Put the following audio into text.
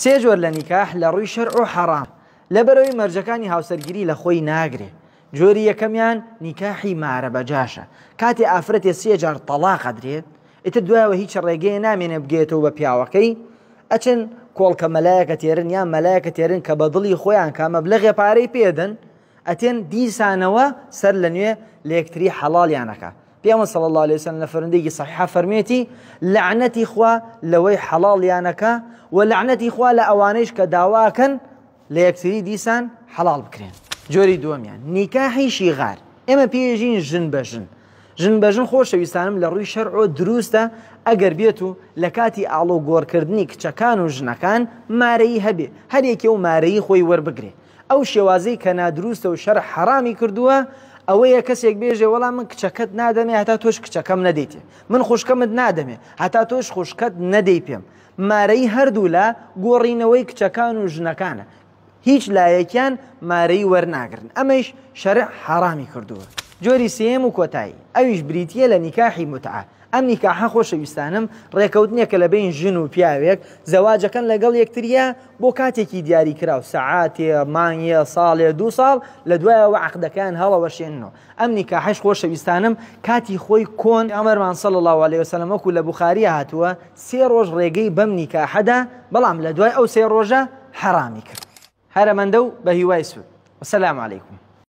سێ جۆر لە نیکاح لە ڕووی شەرع و حەرام لەبەرەوەی مەرجەکانی هاوسەرگیری لە خۆی ناگرێ. جۆری یەکەمیان نیکاحی مارە بەجاشە، کاتێ ئافرەتێ سێ جار تەلاق ئەدرێت ئیتر دوایەوە هیچ ڕێگەیە نامێنێ بگێتەوە بە پیاوەکەی، ئەچن کۆڵکە مەلایەکە تێرن یان مەلایەکە تێرن کە بە دڵی خۆیان کە مەبلەغێ پارەی پێدەن، ئەتێن دیسانەوە سەر لە نوێ لە یەکتری حەڵاڵیانەکە. پێغەمبەر صلی الله علیه وسلم لە فەرمودەیەکی صحیحە فەرمێتی لعنەتی خوا لەوەی حەڵاڵیانەکە و لعنەتی خوا لە ئەوانەیش کە داواکەن لە یەکتری دیسان حەڵاڵ بکرێن. جۆری دووەمیان نیکاحی شیغار، ئێمە پێژین ژن بە ژن. ژن بە ژن خۆشەویستانم لە ڕووی شەرع دروستە ئەگەر بێت و لە کاتی ئاڵۆ گۆڕکردنی کچەکان و ژنەکان مارەیی هەبێ، هەرێکێ و مارەیی خۆی وەربگرێ. ئەو شێوازەی کە نادروستە و شەرع حەرامی کردووە ئەوەیە کەسێک بێژێ وەڵام من کچەکەت نادەمێ هەتا تۆش کچەکەم نەدەیتێ، من خوشکەمت نادەمێ هەتا تۆش خوشکەت نەدەی پێم. مارەی هەردوو لە گۆڕینەوەی کچەکان و ژنەکانە، هیچ لایەکیان مارەی وەرناگرن، ئەمەش شەرع حەرامی کردووە. جۆری سێم و کۆتایی ئەویش بریتیە لە نیکاحی متعە. ئەم نیکاحە خۆشەویستانم ڕێکەوتنێکە لە بین ژن و پیاوێک زەواجەکەن لەگەڵ یەکتریە بۆ کاتێکی دیاری کراو، سەعاتێ، مانگێ، ساڵێ، 2 ساڵ لە دوایەوە عەقدەکان هەڵەوەشێننەوە. ئەم نیکاحەش خۆشەویستانم کاتی خۆی کۆن ئەمەرمان صلی الله علیه وسلم وەکو لە بوخاریە هاتووە 3 ڕۆژ ڕێگەی بەم نیکاحەدا، بەڵام لە دوای ئەو 3 ڕۆژە حەرامی کرد. هەرەمەندە و بە هیوای سوود. وەسەلام عەلەیکوم.